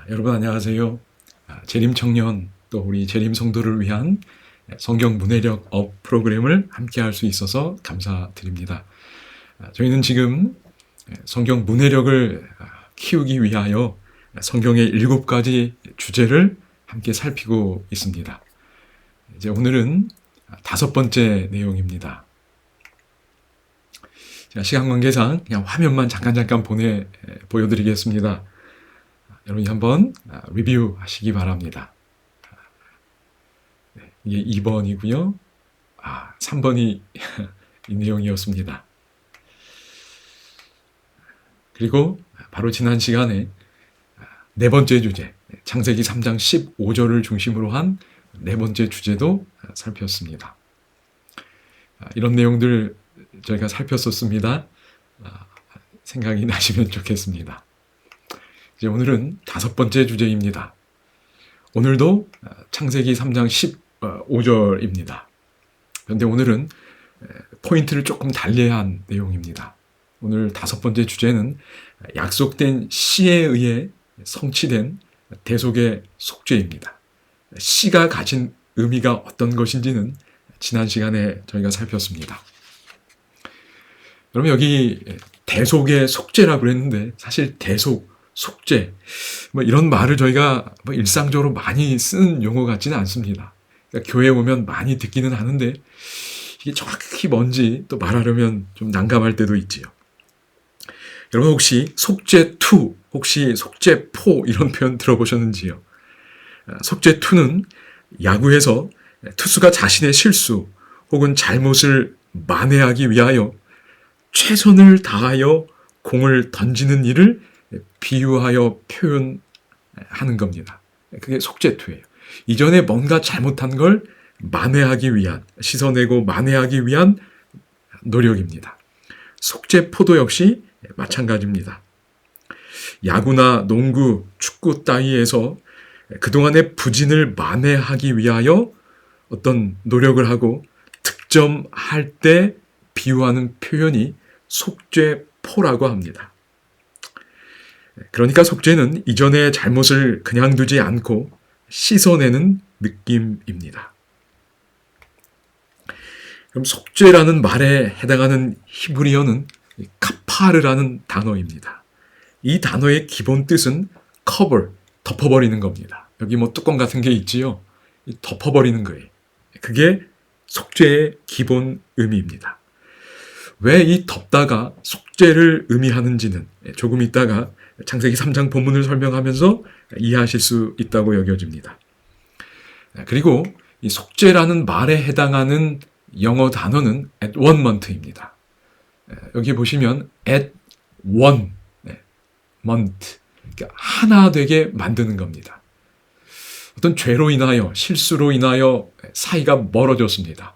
여러분 안녕하세요. 재림 청년 또 우리 재림 성도를 위한 성경 문해력 업 프로그램을 함께 할 수 있어서 감사드립니다. 저희는 지금 성경 문해력을 키우기 위하여 성경의 7가지 주제를 함께 살피고 있습니다. 이제 오늘은 5번째 내용입니다. 시간 관계상 그냥 화면만 잠깐 보여드리겠습니다. 여러분이 한번 리뷰하시기 바랍니다. 이게 2번이고요. 3번이 이 내용이었습니다. 그리고 바로 지난 시간에 4번째 주제, 창세기 3장 15절을 중심으로 한 4번째 주제도 살폈습니다. 이런 내용들 저희가 살폈었습니다. 생각이 나시면 좋겠습니다. 이제 오늘은 5번째 주제입니다. 오늘도 창세기 3장 15절입니다. 그런데 오늘은 포인트를 조금 달리한 내용입니다. 오늘 5번째 주제는 약속된 씨에 의해 성취된 대속의 속죄입니다. 씨가 가진 의미가 어떤 것인지는 지난 시간에 저희가 살폈습니다. 여러분 여기 대속의 속죄라고 그랬는데 사실 대속, 속죄 이런 말을 저희가 일상적으로 많이 쓰는 용어 같지는 않습니다. 그러니까 교회에 오면 많이 듣기는 하는데 이게 정확히 뭔지 또 말하려면 좀 난감할 때도 있지요. 여러분 혹시 속죄투, 혹시 속죄포 이런 표현 들어보셨는지요? 속죄투는 야구에서 투수가 자신의 실수 혹은 잘못을 만회하기 위하여 최선을 다하여 공을 던지는 일을 비유하여 표현하는 겁니다. 그게 속죄투예요. 이전에 뭔가 잘못한 걸 만회하기 위한, 씻어내고 만회하기 위한 노력입니다. 속죄포도 역시 마찬가지입니다. 야구나 농구, 축구 따위에서 그동안의 부진을 만회하기 위하여 어떤 노력을 하고 득점할 때 비유하는 표현이 속죄포라고 합니다. 그러니까 속죄는 이전의 잘못을 그냥 두지 않고 씻어내는 느낌입니다. 그럼 속죄라는 말에 해당하는 히브리어는 카파르라는 단어입니다. 이 단어의 기본 뜻은 cover, 덮어버리는 겁니다. 여기 뚜껑 같은 게 있지요. 덮어버리는 거예요. 그게 속죄의 기본 의미입니다. 왜 이 덮다가 속죄를 의미하는지는 조금 있다가 창세기 3장 본문을 설명하면서 이해하실 수 있다고 여겨집니다. 그리고 이 속죄라는 말에 해당하는 영어 단어는 at one month입니다. 여기 보시면 at one month, 그러니까 하나 되게 만드는 겁니다. 어떤 죄로 인하여, 실수로 인하여 사이가 멀어졌습니다.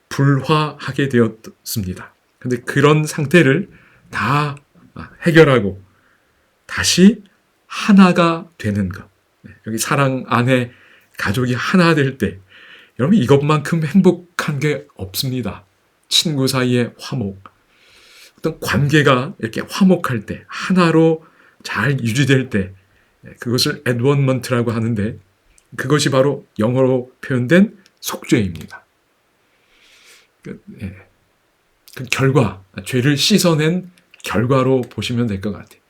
불화하게 되었습니다. 근데 그런 상태를 다 해결하고 다시 하나가 되는 것. 여기 사랑 안에 가족이 하나 될 때, 여러분 이것만큼 행복한 게 없습니다. 친구 사이의 화목, 어떤 관계가 이렇게 화목할 때, 하나로 잘 유지될 때, 그것을 adornment라고 하는데 그것이 바로 영어로 표현된 속죄입니다. 그 결과, 죄를 씻어낸 결과로 보시면 될 것 같아요.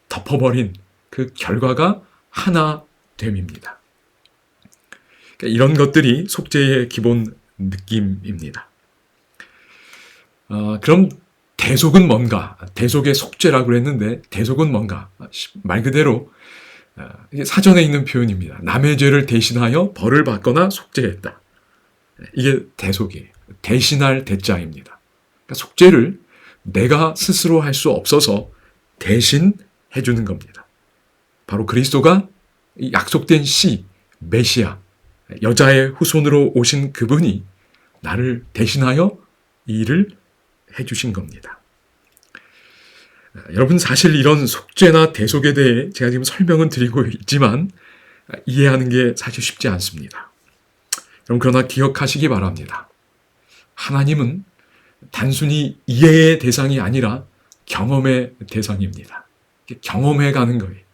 덮어버린 그 결과가 하나됨입니다. 그러니까 이런 것들이 속죄의 기본 느낌입니다. 그럼 대속은 뭔가? 대속의 속죄라고 그랬는데 대속은 뭔가? 말 그대로 이게 사전에 있는 표현입니다. 남의 죄를 대신하여 벌을 받거나 속죄했다. 이게 대속이에요. 대신할 대자입니다. 그러니까 속죄를 내가 스스로 할 수 없어서 대신 해주는 겁니다. 바로 그리스도가 약속된 씨, 메시아, 여자의 후손으로 오신 그분이 나를 대신하여 이 일을 해주신 겁니다. 여러분 사실 이런 속죄나 대속에 대해 제가 지금 설명은 드리고 있지만 이해하는 게 사실 쉽지 않습니다. 여러분 그러나 기억하시기 바랍니다. 하나님은 단순히 이해의 대상이 아니라 경험의 대상입니다. 경험해 가는 거예요.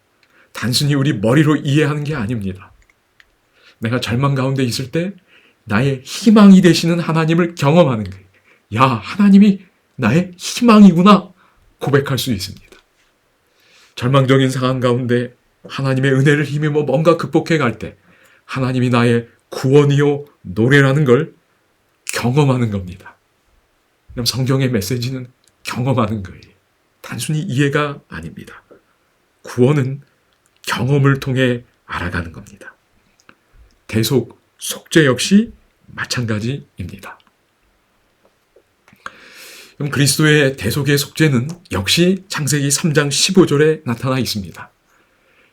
단순히 우리 머리로 이해하는 게 아닙니다. 내가 절망 가운데 있을 때 나의 희망이 되시는 하나님을 경험하는 거예요. 야, 하나님이 나의 희망이구나 고백할 수 있습니다. 절망적인 상황 가운데 하나님의 은혜를 힘입어 뭔가 극복해 갈 때 하나님이 나의 구원이요 노래라는 걸 경험하는 겁니다. 그럼 성경의 메시지는 경험하는 거예요. 단순히 이해가 아닙니다. 구원은 경험을 통해 알아가는 겁니다. 대속, 속죄 역시 마찬가지입니다. 그럼 그리스도의 대속의 속죄는 역시 창세기 3장 15절에 나타나 있습니다.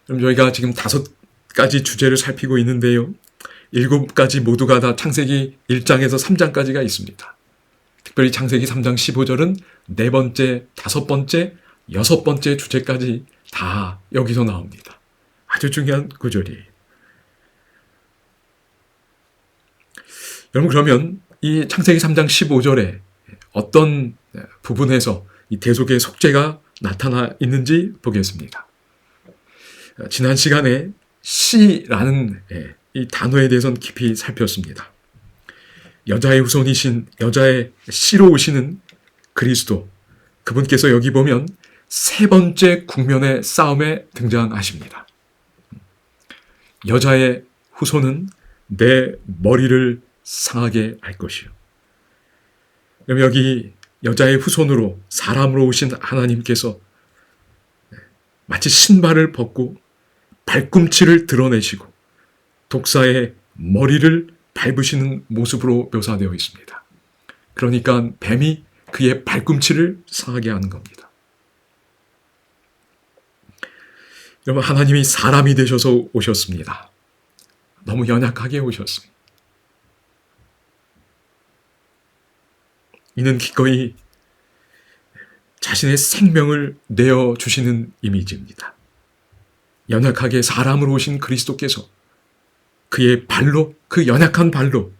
그럼 저희가 지금 5가지 주제를 살피고 있는데요. 7가지 모두가 다 창세기 1장에서 3장까지가 있습니다. 특별히 창세기 3장 15절은 4번째, 5번째, 6번째 주제까지 다 여기서 나옵니다. 아주 중요한 구절이에요. 여러분, 그러면 이 창세기 3장 15절에 어떤 부분에서 이 대속의 속죄가 나타나 있는지 보겠습니다. 지난 시간에 씨라는 이 단어에 대해서는 깊이 살폈습니다. 여자의 후손이신, 여자의 씨로 오시는 그리스도, 그분께서 여기 보면 3번째 국면의 싸움에 등장하십니다. 여자의 후손은 내 머리를 상하게 할 것이요. 그럼 여기 여자의 후손으로 사람으로 오신 하나님께서 마치 신발을 벗고 발꿈치를 드러내시고 독사의 머리를 밟으시는 모습으로 묘사되어 있습니다. 그러니까 뱀이 그의 발꿈치를 상하게 하는 겁니다. 여러분, 하나님이 사람이 되셔서 오셨습니다. 너무 연약하게 오셨습니다. 이는 기꺼이 자신의 생명을 내어주시는 이미지입니다. 연약하게 사람으로 오신 그리스도께서 그의 발로, 그 연약한 발로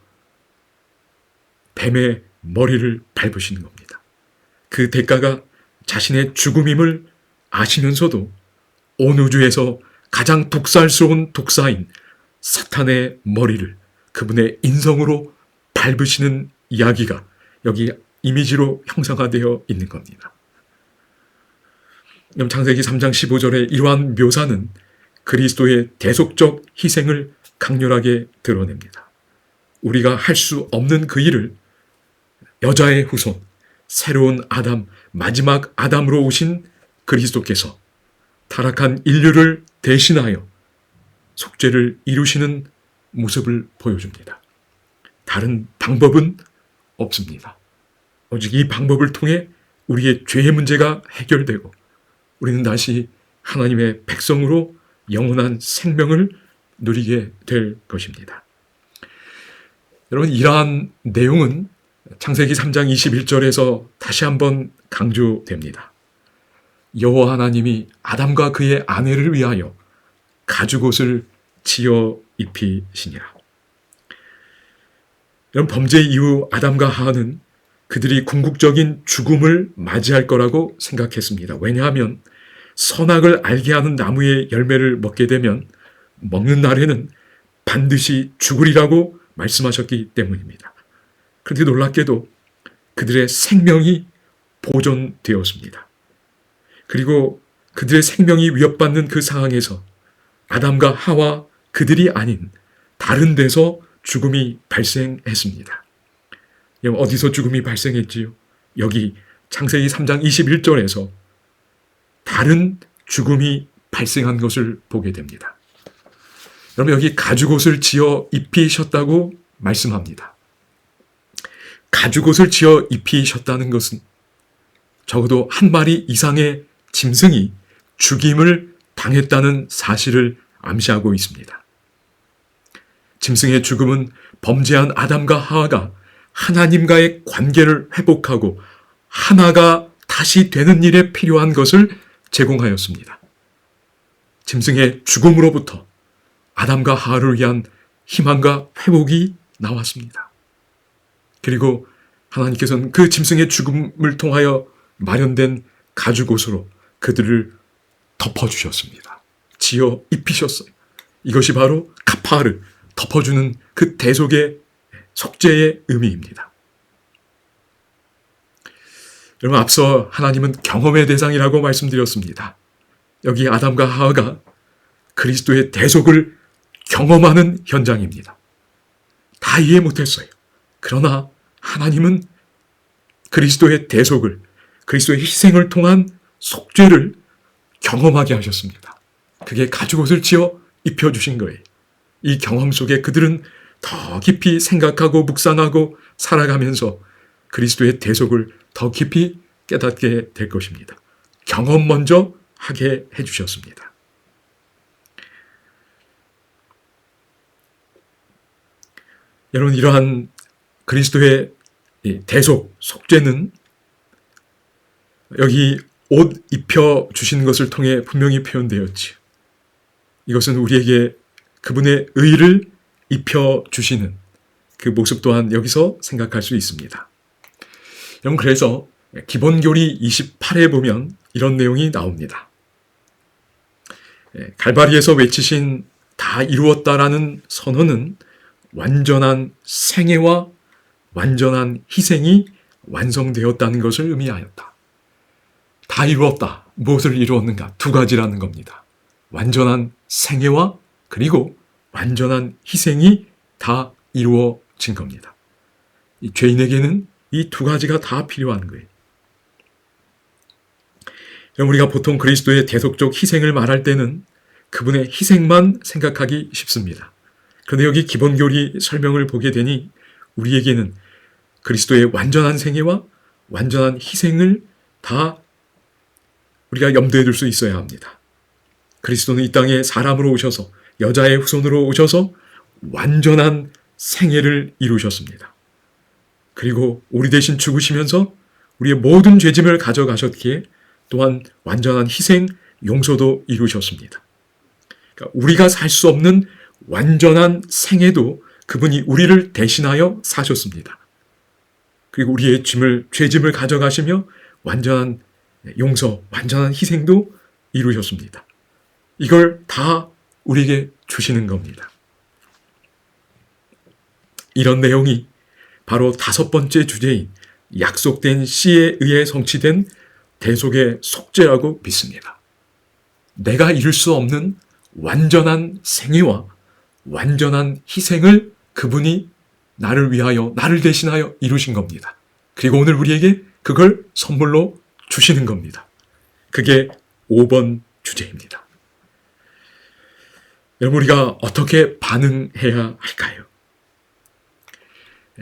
뱀의 머리를 밟으시는 겁니다. 그 대가가 자신의 죽음임을 아시면서도 온 우주에서 가장 독살스러운 독사인 사탄의 머리를 그분의 인성으로 밟으시는 이야기가 여기 이미지로 형상화되어 있는 겁니다. 그럼 창세기 3장 15절의 이러한 묘사는 그리스도의 대속적 희생을 강렬하게 드러냅니다. 우리가 할 수 없는 그 일을 여자의 후손, 새로운 아담, 마지막 아담으로 오신 그리스도께서 타락한 인류를 대신하여 속죄를 이루시는 모습을 보여줍니다. 다른 방법은 없습니다. 오직 이 방법을 통해 우리의 죄의 문제가 해결되고 우리는 다시 하나님의 백성으로 영원한 생명을 누리게 될 것입니다. 여러분, 이러한 내용은 창세기 3장 21절에서 다시 한번 강조됩니다. 여호와 하나님이 아담과 그의 아내를 위하여 가죽옷을 지어 입히시니라. 여러분, 범죄 이후 아담과 하와는 그들이 궁극적인 죽음을 맞이할 거라고 생각했습니다. 왜냐하면 선악을 알게 하는 나무의 열매를 먹게 되면 먹는 날에는 반드시 죽으리라고 말씀하셨기 때문입니다. 그런데 놀랍게도 그들의 생명이 보존되었습니다. 그리고 그들의 생명이 위협받는 그 상황에서 아담과 하와 그들이 아닌 다른 데서 죽음이 발생했습니다. 어디서 죽음이 발생했지요? 여기 창세기 3장 21절에서 다른 죽음이 발생한 것을 보게 됩니다. 여러분, 여기 가죽옷을 지어 입히셨다고 말씀합니다. 가죽옷을 지어 입히셨다는 것은 적어도 한 마리 이상의 짐승이 죽임을 당했다는 사실을 암시하고 있습니다. 짐승의 죽음은 범죄한 아담과 하와가 하나님과의 관계를 회복하고 하나가 다시 되는 일에 필요한 것을 제공하였습니다. 짐승의 죽음으로부터 아담과 하와를 위한 희망과 회복이 나왔습니다. 그리고 하나님께서는 그 짐승의 죽음을 통하여 마련된 가죽옷으로 그들을 덮어주셨습니다. 지어 입히셨어요. 이것이 바로 카파를 덮어주는 그 대속의 속죄의 의미입니다. 여러분, 앞서 하나님은 경험의 대상이라고 말씀드렸습니다. 여기 아담과 하와가 그리스도의 대속을 경험하는 현장입니다. 다 이해 못했어요. 그러나 하나님은 그리스도의 대속을, 그리스도의 희생을 통한 속죄를 경험하게 하셨습니다. 그게 가죽옷을 지어 입혀주신 거예요. 이 경험 속에 그들은 더 깊이 생각하고 묵상하고 살아가면서 그리스도의 대속을 더 깊이 깨닫게 될 것입니다. 경험 먼저 하게 해주셨습니다. 여러분, 이러한 그리스도의 대속, 속죄는 여기 옷 입혀주신 것을 통해 분명히 표현되었지요. 이것은 우리에게 그분의 의를 입혀주시는 그 모습 또한 여기서 생각할 수 있습니다. 여러분, 그래서 기본교리 28에 보면 이런 내용이 나옵니다. 갈바리에서 외치신 다 이루었다라는 선언은 완전한 생애와 완전한 희생이 완성되었다는 것을 의미하였다. 다 이루었다. 무엇을 이루었는가? 두 가지라는 겁니다. 완전한 생애와 그리고 완전한 희생이 다 이루어진 겁니다. 이 죄인에게는 이 두 가지가 다 필요한 거예요. 우리가 보통 그리스도의 대속적 희생을 말할 때는 그분의 희생만 생각하기 쉽습니다. 그런데 여기 기본교리 설명을 보게 되니 우리에게는 그리스도의 완전한 생애와 완전한 희생을 다 우리가 염두에 둘 수 있어야 합니다. 그리스도는 이 땅에 사람으로 오셔서 여자의 후손으로 오셔서 완전한 생애를 이루셨습니다. 그리고 우리 대신 죽으시면서 우리의 모든 죄짐을 가져가셨기에 또한 완전한 희생, 용서도 이루셨습니다. 그러니까 우리가 살 수 없는 완전한 생애도 그분이 우리를 대신하여 사셨습니다. 그리고 우리의 죄짐을 가져가시며 완전한 용서, 완전한 희생도 이루셨습니다. 이걸 다 우리에게 주시는 겁니다. 이런 내용이 바로 다섯 번째 주제인 약속된 씨에 의해 성취된 대속의 속죄라고 믿습니다. 내가 이룰 수 없는 완전한 생애와 완전한 희생을 그분이 나를 위하여, 나를 대신하여 이루신 겁니다. 그리고 오늘 우리에게 그걸 선물로 주시는 겁니다. 그게 5번 주제입니다. 여러분, 우리가 어떻게 반응해야 할까요?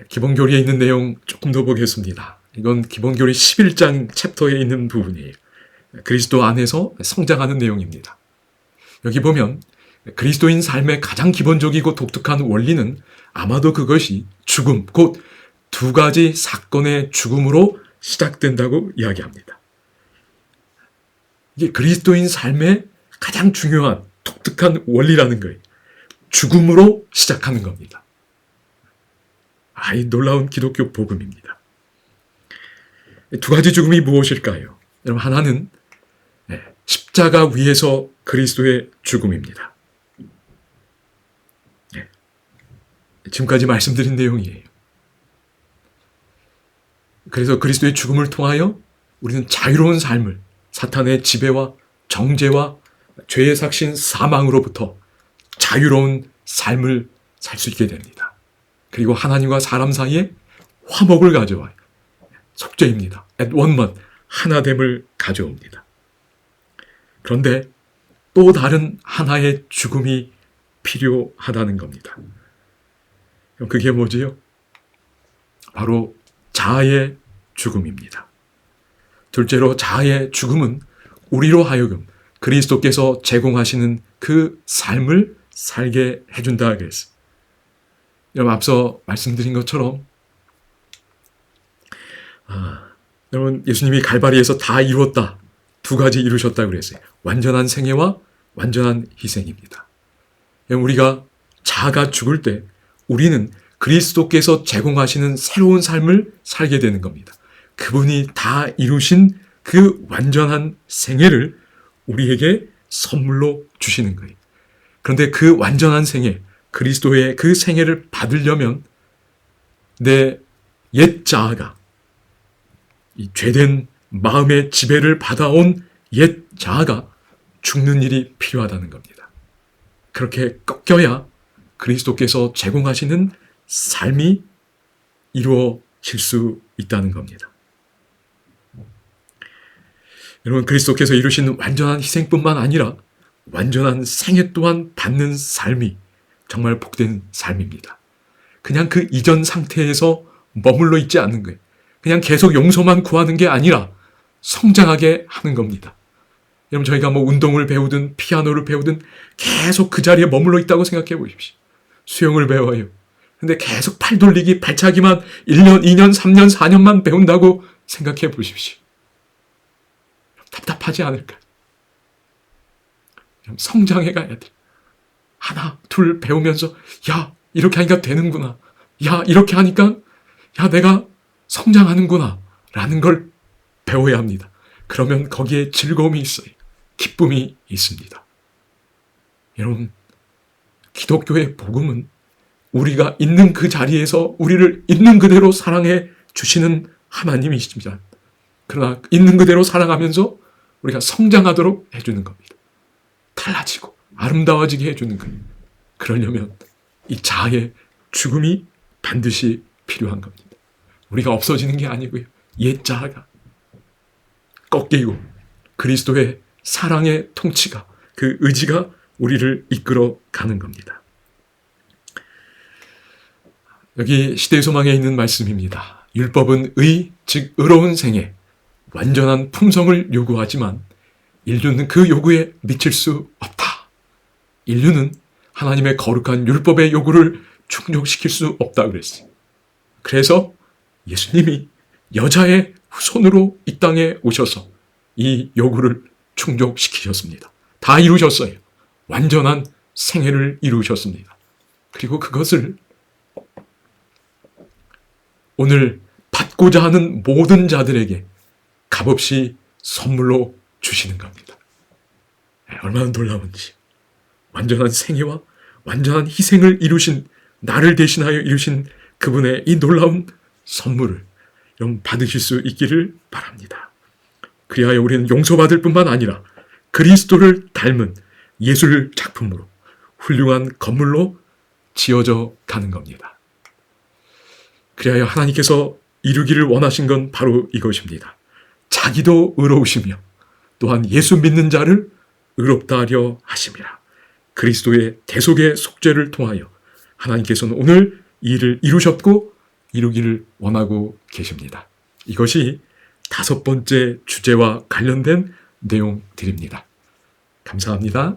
기본교리에 있는 내용 조금 더 보겠습니다. 이건 기본교리 11장 챕터에 있는 부분이에요. 그리스도 안에서 성장하는 내용입니다. 여기 보면 그리스도인 삶의 가장 기본적이고 독특한 원리는 아마도 그것이 죽음, 곧 두 가지 사건의 죽음으로 시작된다고 이야기합니다. 이게 그리스도인 삶의 가장 중요한 독특한 원리라는 거예요. 죽음으로 시작하는 겁니다. 이 놀라운 기독교 복음입니다. 두 가지 죽음이 무엇일까요? 여러분, 하나는 십자가 위에서 그리스도의 죽음입니다. 지금까지 말씀드린 내용이에요. 그래서 그리스도의 죽음을 통하여 우리는 자유로운 삶을 사탄의 지배와 정죄와 죄의 삭신 사망으로부터 자유로운 삶을 살 수 있게 됩니다. 그리고 하나님과 사람 사이에 화목을 가져와요. 속죄입니다. at one man, 하나됨을 가져옵니다. 그런데 또 다른 하나의 죽음이 필요하다는 겁니다. 그게 뭐지요? 바로 자아의 죽음입니다. 둘째로 자아의 죽음은 우리로 하여금 그리스도께서 제공하시는 그 삶을 살게 해준다 그랬어요. 여러분, 앞서 말씀드린 것처럼 여러분, 예수님이 갈바리에서 다 이루었다. 두 가지 이루셨다고 그랬어요. 완전한 생애와 완전한 희생입니다. 여러분, 우리가 자아가 죽을 때 우리는 그리스도께서 제공하시는 새로운 삶을 살게 되는 겁니다. 그분이 다 이루신 그 완전한 생애를 우리에게 선물로 주시는 거예요. 그런데 그 완전한 생애, 그리스도의 그 생애를 받으려면 내 옛 자아가, 이 죄된 마음의 지배를 받아온 옛 자아가 죽는 일이 필요하다는 겁니다. 그렇게 꺾여야 그리스도께서 제공하시는 삶이 이루어질 수 있다는 겁니다. 여러분, 그리스도께서 이루신 완전한 희생뿐만 아니라 완전한 생애 또한 받는 삶이 정말 복된 삶입니다. 그냥 그 이전 상태에서 머물러 있지 않는 거예요. 그냥 계속 용서만 구하는 게 아니라 성장하게 하는 겁니다. 여러분, 저희가 뭐 운동을 배우든 피아노를 배우든 계속 그 자리에 머물러 있다고 생각해 보십시오. 수영을 배워요. 근데 계속 팔 돌리기, 발차기만 1년, 2년, 3년, 4년만 배운다고 생각해 보십시오. 답답하지 않을까? 성장해 가야 돼. 하나, 둘 배우면서 야, 이렇게 하니까 되는구나. 야, 이렇게 하니까 야, 내가 성장하는구나 라는 걸 배워야 합니다. 그러면 거기에 즐거움이 있어요. 기쁨이 있습니다. 여러분, 기독교의 복음은 우리가 있는 그 자리에서 우리를 있는 그대로 사랑해 주시는 하나님이십니다. 그러나 있는 그대로 사랑하면서 우리가 성장하도록 해주는 겁니다. 달라지고 아름다워지게 해주는 거예요. 그러려면 이 자아의 죽음이 반드시 필요한 겁니다. 우리가 없어지는 게 아니고요. 옛 자아가 꺾이고 그리스도의 사랑의 통치가, 그 의지가 우리를 이끌어 가는 겁니다. 여기 시대의 소망에 있는 말씀입니다. 율법은 의, 즉 의로운 생애, 완전한 품성을 요구하지만 인류는 그 요구에 미칠 수 없다. 인류는 하나님의 거룩한 율법의 요구를 충족시킬 수 없다 그랬어요. 그래서 예수님이 여자의 후손으로 이 땅에 오셔서 이 요구를 충족시키셨습니다. 다 이루셨어요. 완전한 생애를 이루셨습니다. 그리고 그것을 오늘 받고자 하는 모든 자들에게 값없이 선물로 주시는 겁니다. 얼마나 놀라운지. 완전한 생애와 완전한 희생을 이루신, 나를 대신하여 이루신 그분의 이 놀라운 선물을 여러분 받으실 수 있기를 바랍니다. 그리하여 우리는 용서받을 뿐만 아니라 그리스도를 닮은 예술 작품으로 훌륭한 건물로 지어져 가는 겁니다. 그리하여 하나님께서 이루기를 원하신 건 바로 이것입니다. 자기도 의로우시며 또한 예수 믿는 자를 의롭다 하려 하심이라. 그리스도의 대속의 속죄를 통하여 하나님께서는 오늘 이 일을 이루셨고 이루기를 원하고 계십니다. 이것이 5번째 주제와 관련된 내용들입니다. 감사합니다.